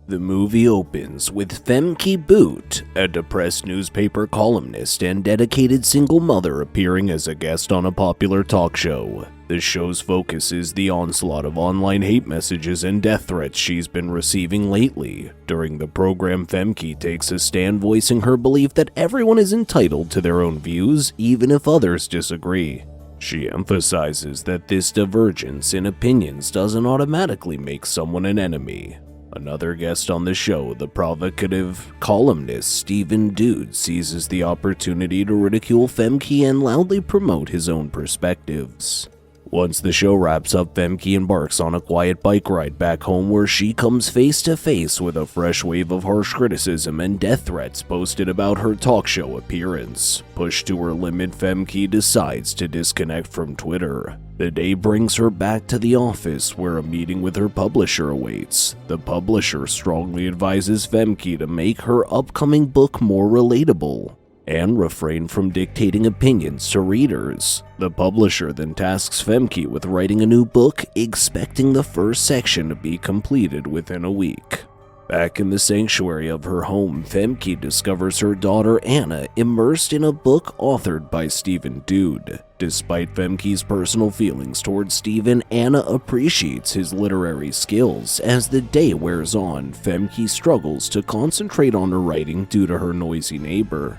The movie opens with Femke Boot, a depressed newspaper columnist and dedicated single mother, appearing as a guest on a popular talk show. The show's focus is the onslaught of online hate messages and death threats she's been receiving lately. During the program, Femke takes a stand voicing her belief that everyone is entitled to their own views, even if others disagree. She emphasizes that this divergence in opinions doesn't automatically make someone an enemy. Another guest on the show, the provocative columnist Stephen Dude, seizes the opportunity to ridicule Femke and loudly promote his own perspectives. Once the show wraps up, Femke embarks on a quiet bike ride back home where she comes face to face with a fresh wave of harsh criticism and death threats posted about her talk show appearance. Pushed to her limit, Femke decides to disconnect from Twitter. The day brings her back to the office where a meeting with her publisher awaits. The publisher strongly advises Femke to make her upcoming book more relatable and refrain from dictating opinions to readers. The publisher then tasks Femke with writing a new book, expecting the first section to be completed within a week. Back in the sanctuary of her home, Femke discovers her daughter Anna immersed in a book authored by Stephen Dude. Despite Femke's personal feelings towards Stephen, Anna appreciates his literary skills. As the day wears on, Femke struggles to concentrate on her writing due to her noisy neighbor.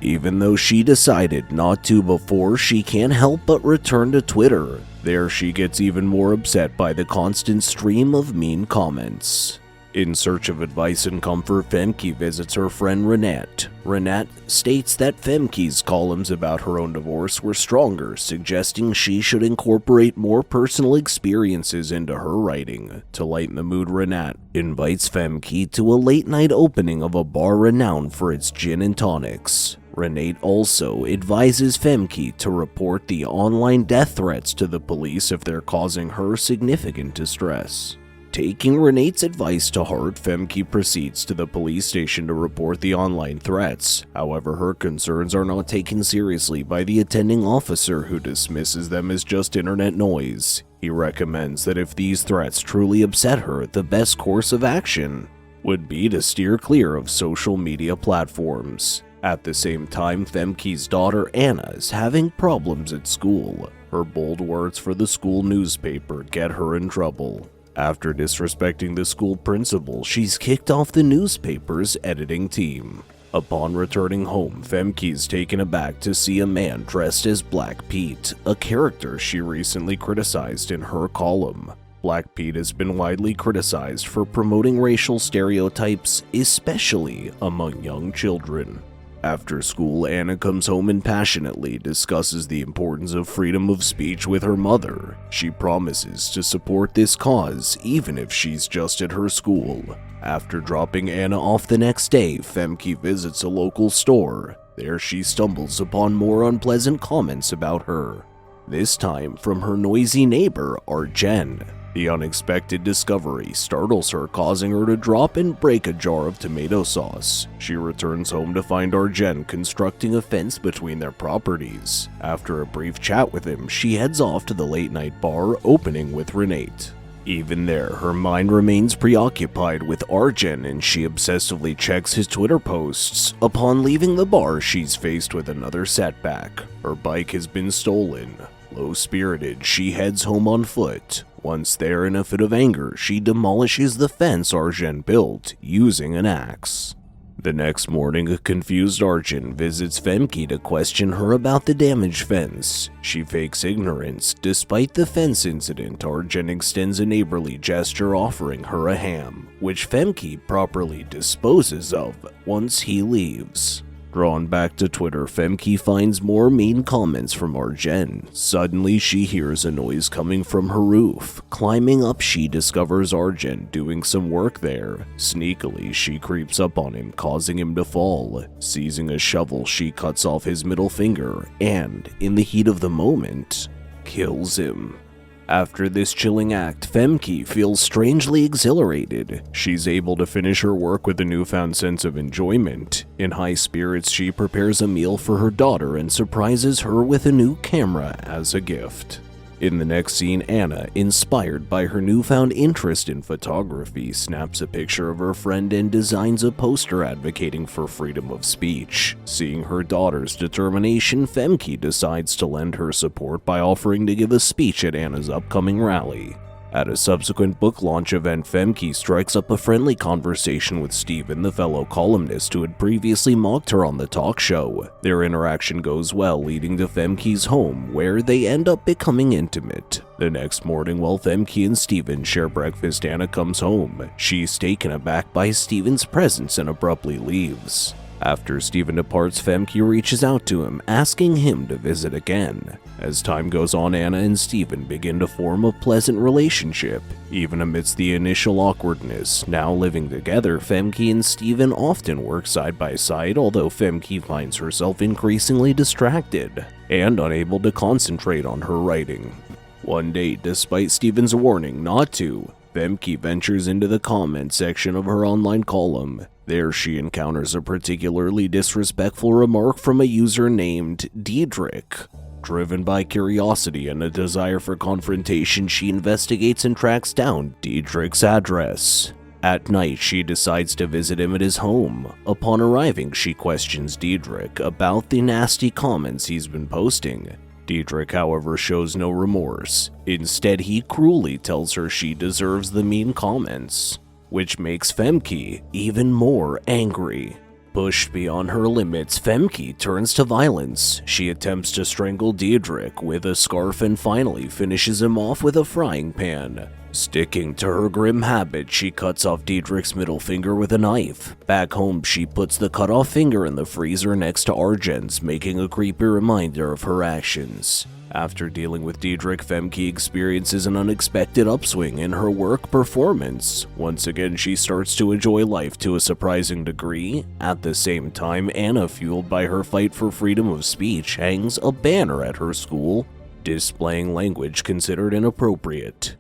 Even though she decided not to before, she can't help but return to Twitter. There she gets even more upset by the constant stream of mean comments. In search of advice and comfort, Femke visits her friend Renat. Renat states that Femke's columns about her own divorce were stronger, suggesting she should incorporate more personal experiences into her writing. To lighten the mood, Renat invites Femke to a late-night opening of a bar renowned for its gin and tonics. Renate also advises Femke to report the online death threats to the police if they're causing her significant distress. Taking Renate's advice to heart, Femke proceeds to the police station to report the online threats. However, her concerns are not taken seriously by the attending officer, who dismisses them as just internet noise. He recommends that if these threats truly upset her, the best course of action would be to steer clear of social media platforms. At the same time, Femke's daughter Anna is having problems at school. Her bold words for the school newspaper get her in trouble. After disrespecting the school principal, she's kicked off the newspaper's editing team. Upon returning home, Femke is taken aback to see a man dressed as Black Pete, a character she recently criticized in her column. Black Pete has been widely criticized for promoting racial stereotypes, especially among young children. After school, Anna comes home and passionately discusses the importance of freedom of speech with her mother. She promises to support this cause even if she's just at her school. After dropping Anna off the next day, Femke visits a local store. There she stumbles upon more unpleasant comments about her, this time from her noisy neighbor, Arjen. The unexpected discovery startles her, causing her to drop and break a jar of tomato sauce. She returns home to find Arjen constructing a fence between their properties. After a brief chat with him, she heads off to the late-night bar opening with Renate. Even there, her mind remains preoccupied with Arjen and she obsessively checks his Twitter posts. Upon leaving the bar, she's faced with another setback. Her bike has been stolen. Low-spirited, she heads home on foot. Once there, in a fit of anger, she demolishes the fence Arjen built using an axe. The next morning, a confused Arjen visits Femke to question her about the damaged fence. She fakes ignorance. Despite the fence incident, Arjen extends a neighborly gesture, offering her a ham, which Femke properly disposes of once he leaves. Drawn back to Twitter, Femke finds more mean comments from Arjen. Suddenly, she hears a noise coming from her roof. Climbing up, she discovers Arjen doing some work there. Sneakily, she creeps up on him, causing him to fall. Seizing a shovel, she cuts off his middle finger and, in the heat of the moment, kills him. After this chilling act, Femke feels strangely exhilarated. She's able to finish her work with a newfound sense of enjoyment. In high spirits, she prepares a meal for her daughter and surprises her with a new camera as a gift. In the next scene, Anna, inspired by her newfound interest in photography, snaps a picture of her friend and designs a poster advocating for freedom of speech. Seeing her daughter's determination, Femke decides to lend her support by offering to give a speech at Anna's upcoming rally. At a subsequent book launch event, Femke strikes up a friendly conversation with Steven, the fellow columnist who had previously mocked her on the talk show. Their interaction goes well, leading to Femke's home, where they end up becoming intimate. The next morning, while Femke and Steven share breakfast, Anna comes home. She's taken aback by Steven's presence and abruptly leaves. After Steven departs, Femke reaches out to him, asking him to visit again. As time goes on, Anna and Steven begin to form a pleasant relationship. Even amidst the initial awkwardness, now living together, Femke and Steven often work side by side, although Femke finds herself increasingly distracted and unable to concentrate on her writing. One day, despite Steven's warning not to, Femke ventures into the comment section of her online column. There she encounters a particularly disrespectful remark from a user named Diedrich. Driven by curiosity and a desire for confrontation, she investigates and tracks down Diedrich's address. At night, she decides to visit him at his home. Upon arriving, she questions Diedrich about the nasty comments he's been posting. Diedrich, however, shows no remorse. Instead, he cruelly tells her she deserves the mean comments, which makes Femke even more angry. Pushed beyond her limits, Femke turns to violence. She attempts to strangle Diedrich with a scarf and finally finishes him off with a frying pan. Sticking to her grim habit, she cuts off Diedrich's middle finger with a knife. Back home, she puts the cut-off finger in the freezer next to Argent's, making a creepy reminder of her actions. After dealing with Diedrich, Femke experiences an unexpected upswing in her work performance. Once again, she starts to enjoy life to a surprising degree. At the same time, Anna, fueled by her fight for freedom of speech, hangs a banner at her school, displaying language considered inappropriate.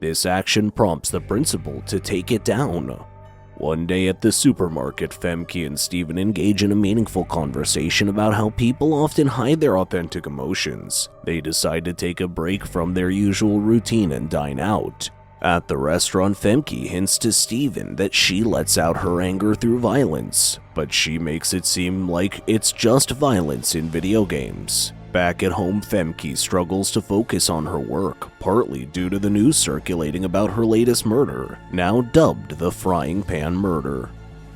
This action prompts the principal to take it down. One day at the supermarket, Femke and Steven engage in a meaningful conversation about how people often hide their authentic emotions. They decide to take a break from their usual routine and dine out. At the restaurant, Femke hints to Steven that she lets out her anger through violence, but she makes it seem like it's just violence in video games. Back at home, Femke struggles to focus on her work, partly due to the news circulating about her latest murder, now dubbed the frying pan murder.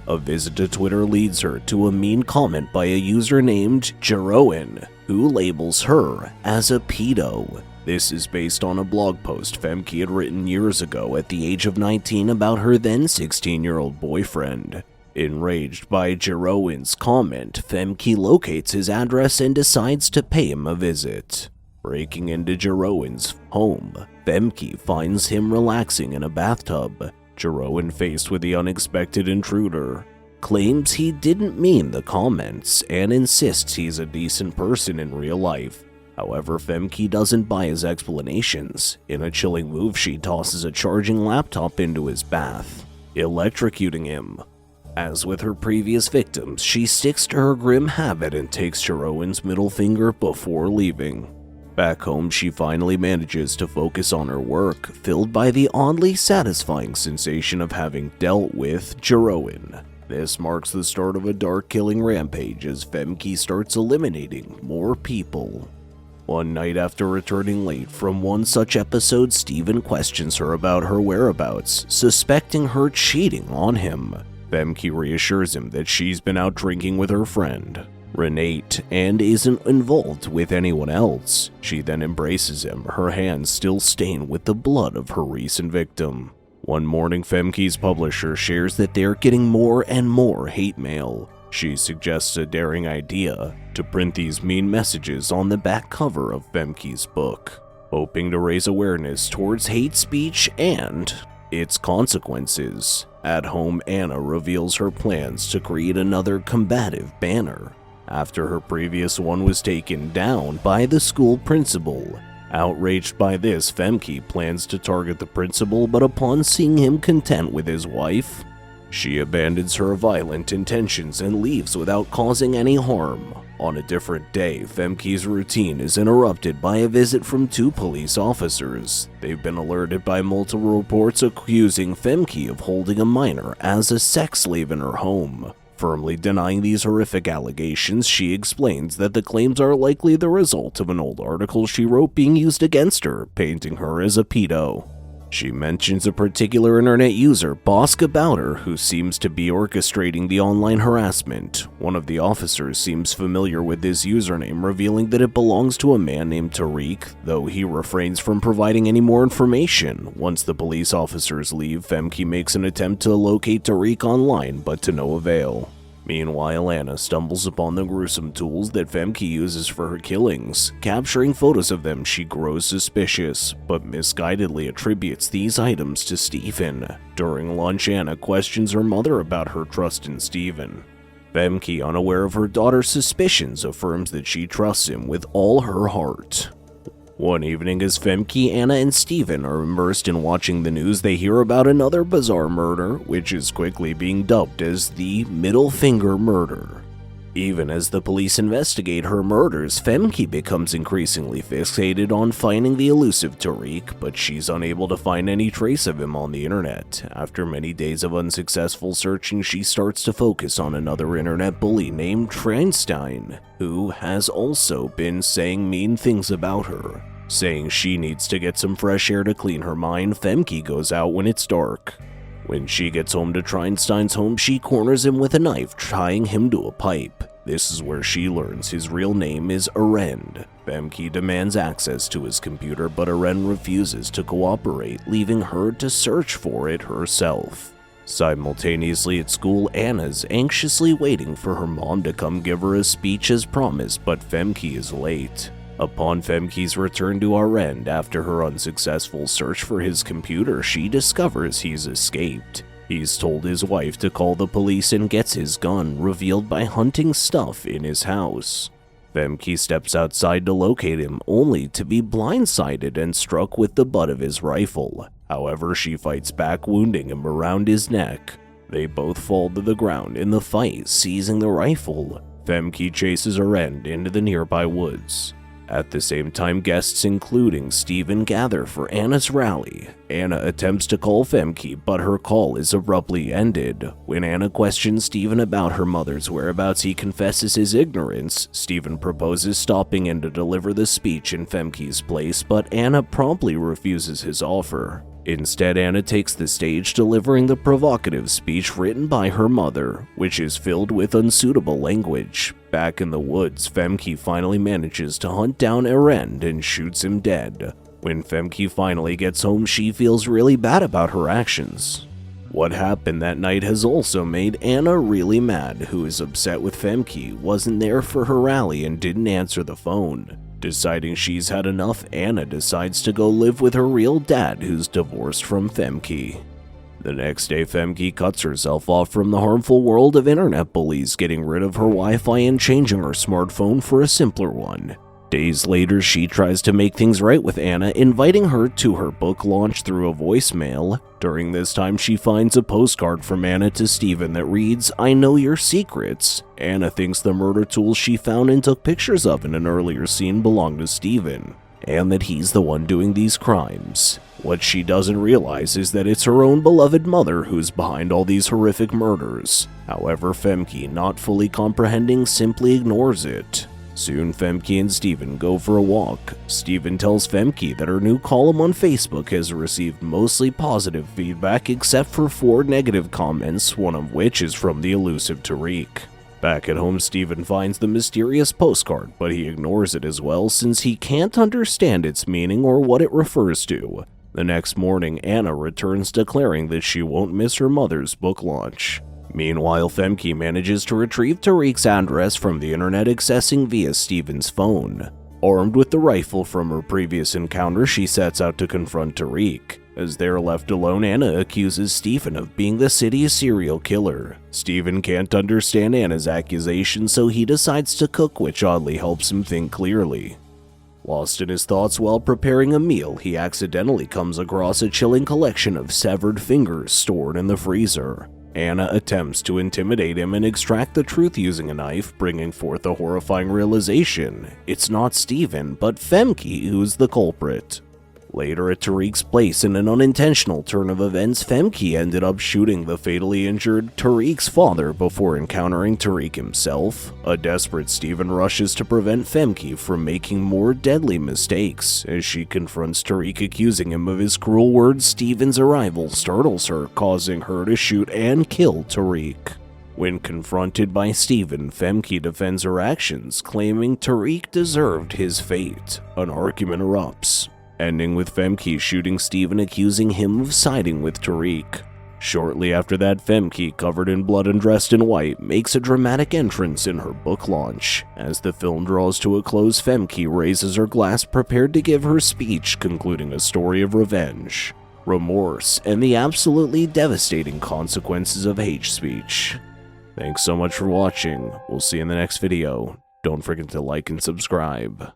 A visit to Twitter leads her to a mean comment by a user named Jeroen, who labels her as a pedo. This is based on a blog post Femke had written years ago at the age of 19 about her then 16-year-old boyfriend. Enraged by Jeroen's comment, Femke locates his address and decides to pay him a visit. Breaking into Jeroen's home, Femke finds him relaxing in a bathtub. Jeroen, faced with the unexpected intruder, claims he didn't mean the comments and insists he's a decent person in real life. However, Femke doesn't buy his explanations. In a chilling move, she tosses a charging laptop into his bath, electrocuting him. As with her previous victims, she sticks to her grim habit and takes Jeroen's middle finger before leaving. Back home, she finally manages to focus on her work, filled by the oddly satisfying sensation of having dealt with Jeroen. This marks the start of a dark killing rampage as Femke starts eliminating more people. One night after returning late from one such episode, Steven questions her about her whereabouts, suspecting her cheating on him. Femke reassures him that she's been out drinking with her friend, Renate, and isn't involved with anyone else. She then embraces him, her hands still stained with the blood of her recent victim. One morning, Femke's publisher shares that they're getting more and more hate mail. She suggests a daring idea to print these mean messages on the back cover of Femke's book, hoping to raise awareness towards hate speech and its consequences. At home, Anna reveals her plans to create another combative banner after her previous one was taken down by the school principal. Outraged by this, Femke plans to target the principal, but upon seeing him content with his wife, she abandons her violent intentions and leaves without causing any harm. On a different day, Femke's routine is interrupted by a visit from two police officers. They've been alerted by multiple reports accusing Femke of holding a minor as a sex slave in her home. Firmly denying these horrific allegations, she explains that the claims are likely the result of an old article she wrote being used against her, painting her as a pedo. She mentions a particular internet user, Bosk, about her, who seems to be orchestrating the online harassment. One of the officers seems familiar with this username, revealing that it belongs to a man named Tariq, though he refrains from providing any more information. Once the police officers leave, Femke makes an attempt to locate Tariq online, but to no avail. Meanwhile, Anna stumbles upon the gruesome tools that Femke uses for her killings. Capturing photos of them, she grows suspicious, but misguidedly attributes these items to Stephen. During lunch, Anna questions her mother about her trust in Stephen. Femke, unaware of her daughter's suspicions, affirms that she trusts him with all her heart. One evening, as Femke, Anna, and Stephen are immersed in watching the news, they hear about another bizarre murder, which is quickly being dubbed as the middle finger murder. Even as the police investigate her murders, Femke becomes increasingly fixated on finding the elusive Tariq, but she's unable to find any trace of him on the internet. After many days of unsuccessful searching, she starts to focus on another internet bully named Treinstein, who has also been saying mean things about her. Saying she needs to get some fresh air to clean her mind, Femke goes out when it's dark. When she gets home to Treinstein's home, she corners him with a knife, tying him to a pipe. This is where she learns his real name is Arend. Femke demands access to his computer, but Arend refuses to cooperate, leaving her to search for it herself. Simultaneously at school, Anna's anxiously waiting for her mom to come give her a speech as promised, but Femke is late. Upon Femke's return to Arend after her unsuccessful search for his computer, she discovers he's escaped. He's told his wife to call the police and gets his gun, revealed by hunting stuff in his house. Femke steps outside to locate him, only to be blindsided and struck with the butt of his rifle. However, she fights back, wounding him around his neck. They both fall to the ground in the fight, seizing the rifle. Femke chases Arend into the nearby woods. At the same time, guests including Stephen gather for Anna's rally. Anna attempts to call Femke, but her call is abruptly ended. When Anna questions Stephen about her mother's whereabouts, he confesses his ignorance. Stephen proposes stopping in to deliver the speech in Femke's place, but Anna promptly refuses his offer. Instead, Anna takes the stage, delivering the provocative speech written by her mother, which is filled with unsuitable language. Back in the woods, Femke finally manages to hunt down Arend and shoots him dead. When Femke finally gets home, she feels really bad about her actions. What happened that night has also made Anna really mad, who is upset with Femke wasn't there for her rally and didn't answer the phone. Deciding she's had enough, Anna decides to go live with her real dad, who's divorced from Femke. The next day, Femke cuts herself off from the harmful world of internet bullies, getting rid of her Wi-Fi and changing her smartphone for a simpler one. Days later, she tries to make things right with Anna, inviting her to her book launch through a voicemail. During this time, she finds a postcard from Anna to Stephen that reads, "I know your secrets." Anna thinks the murder tools she found and took pictures of in an earlier scene belong to Stephen, and that he's the one doing these crimes. What she doesn't realize is that it's her own beloved mother who's behind all these horrific murders. However, Femke, not fully comprehending, simply ignores it. Soon, Femke and Stephen go for a walk. Stephen tells Femke that her new column on Facebook has received mostly positive feedback except for 4 negative comments, one of which is from the elusive Tariq. Back at home, Stephen finds the mysterious postcard, but he ignores it as well since he can't understand its meaning or what it refers to. The next morning, Anna returns declaring that she won't miss her mother's book launch. Meanwhile, Femke manages to retrieve Tariq's address from the internet, accessing via Stephen's phone. Armed with the rifle from her previous encounter, she sets out to confront Tariq. As they are left alone, Anna accuses Stephen of being the city's serial killer. Stephen can't understand Anna's accusation, so he decides to cook, which oddly helps him think clearly. Lost in his thoughts while preparing a meal, he accidentally comes across a chilling collection of severed fingers stored in the freezer. Anna attempts to intimidate him and extract the truth using a knife, bringing forth a horrifying realization. It's not Steven, but Femke who's the culprit. Later at Tariq's place, in an unintentional turn of events, Femke ended up shooting the fatally injured Tariq's father before encountering Tariq himself. A desperate Steven rushes to prevent Femke from making more deadly mistakes. As she confronts Tariq accusing him of his cruel words, Steven's arrival startles her, causing her to shoot and kill Tariq. When confronted by Steven, Femke defends her actions, claiming Tariq deserved his fate. An argument erupts, ending with Femke shooting Steven, accusing him of siding with Tariq. Shortly after that, Femke, covered in blood and dressed in white, makes a dramatic entrance in her book launch. As the film draws to a close, Femke raises her glass, prepared to give her speech, concluding a story of revenge, remorse, and the absolutely devastating consequences of hate speech. Thanks so much for watching. We'll see you in the next video. Don't forget to like and subscribe.